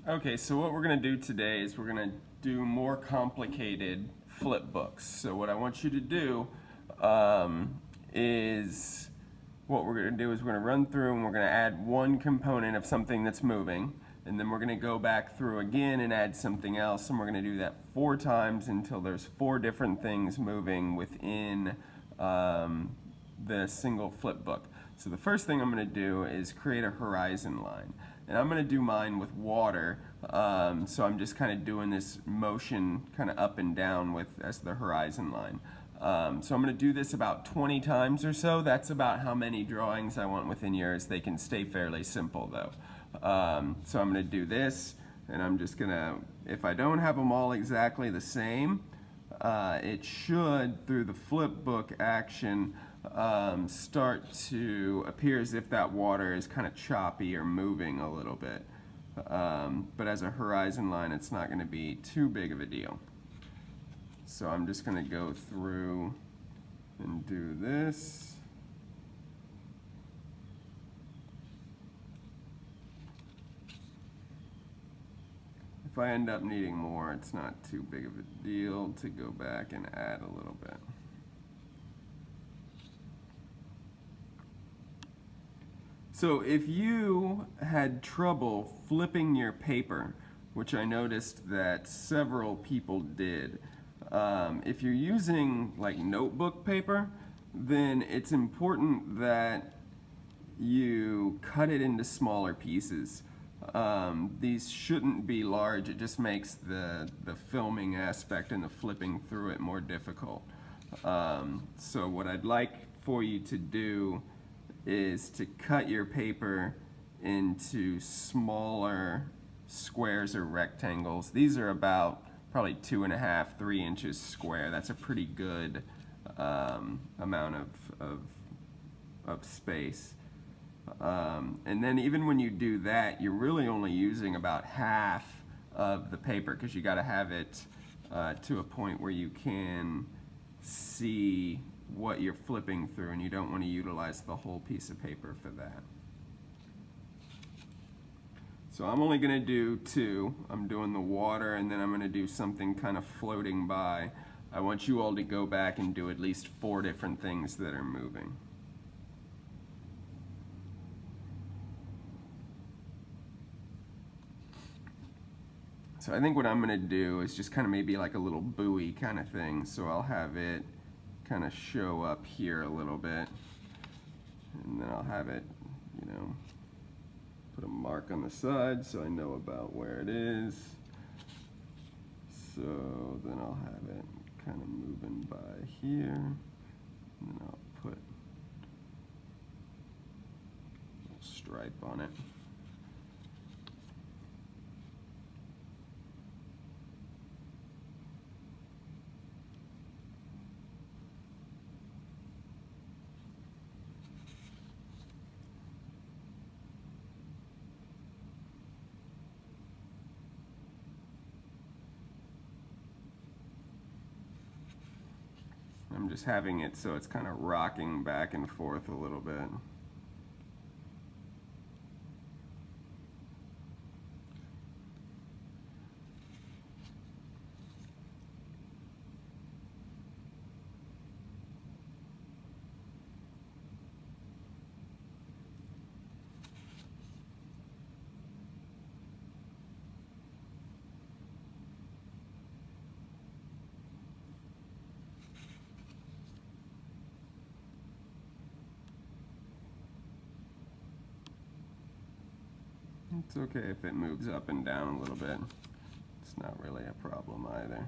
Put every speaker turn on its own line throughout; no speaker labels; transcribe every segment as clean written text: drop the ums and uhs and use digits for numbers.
Okay, so what we're going to do today is we're going to do more complicated flip books. So what I want you to do is what we're going to do is we're going to run through and we're going to add one component of something that's moving, and then we're going to go back through again and add something else, and we're going to do that 4 times until there's 4 different things moving within the single flip book. So the first thing I'm going to do is create a horizon line. And I'm going to do mine with water, so I'm just kind of doing this motion kind of up and down with as the horizon line. So I'm going to do this about 20 times or so. That's about how many drawings I want within yours. They can stay fairly simple though. So I'm going to do this, and I'm just going to, if I don't have them all exactly the same, it should, through the flip book action, start to appear as if that water is kind of choppy or moving a little bit. But as a horizon line, it's not going to be too big of a deal. So I'm just going to go through and do this. If I end up needing more, it's not too big of a deal to go back and add a little bit. So if you had trouble flipping your paper, which I noticed that several people did, if you're using like notebook paper, then it's important that you cut it into smaller pieces. These shouldn't be large. It just makes the filming aspect and the flipping through it more difficult. So what I'd like for you to do is to cut your paper into smaller squares or rectangles. These are about probably 2.5, 3 inches square. That's a pretty good amount of space. And then even when you do that, you're really only using about half of the paper, because you got to have it to a point where you can see what you're flipping through, and you don't want to utilize the whole piece of paper for that. So I'm only going to do 2. I'm doing the water, and then I'm going to do something kind of floating by. I want you all to go back and do at least 4 different things that are moving. So I think what I'm going to do is just kind of maybe like a little buoy kind of thing. So I'll have it kind of show up here a little bit, and then I'll have it, you know, put a mark on the side so I know about where it is. So then I'll have it kind of moving by here, and then I'll put a little stripe on it. I'm just having it so it's kind of rocking back and forth a little bit. It's okay if it moves up and down a little bit. It's not really a problem either.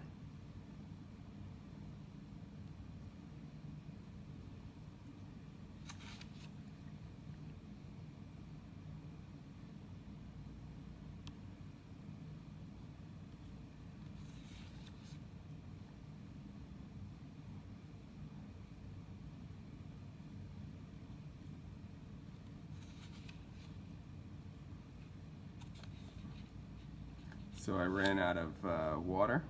So I ran out of water.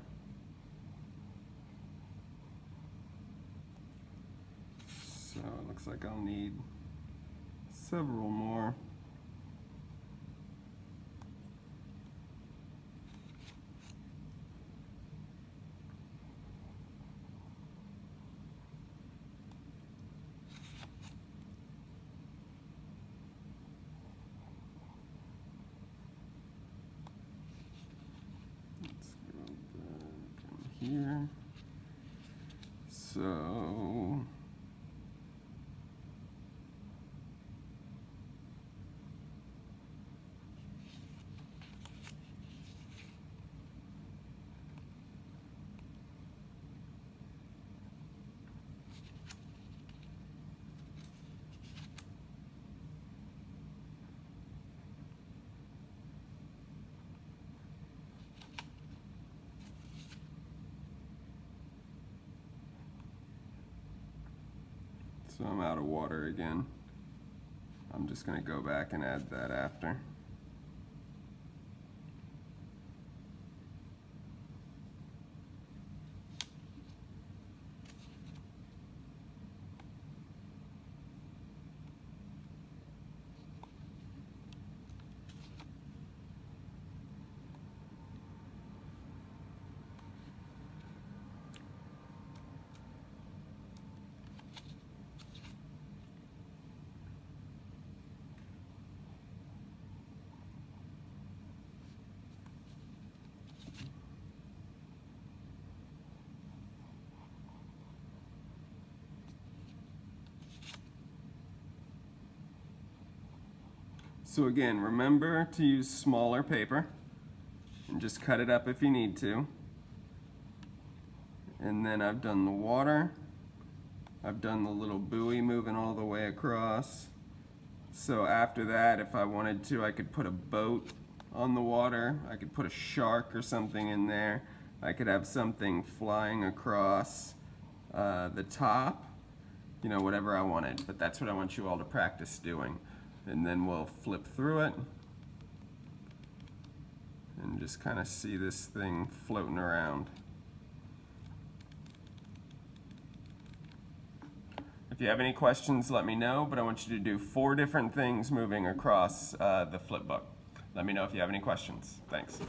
So it looks like I'll need several more. here. So I'm out of water again. I'm just going to go back and add that after. So again, remember to use smaller paper and just cut it up if you need to. And then I've done the water. I've done the little buoy moving all the way across. So after that, if I wanted to, I could put a boat on the water. I could put a shark or something in there. I could have something flying across the top, you know, whatever I wanted. But that's what I want you all to practice doing. And then we'll flip through it and just kind of see this thing floating around. If you have any questions, let me know, but I want you to do 4 different things moving across the flip book. Let me know if you have any questions. Thanks.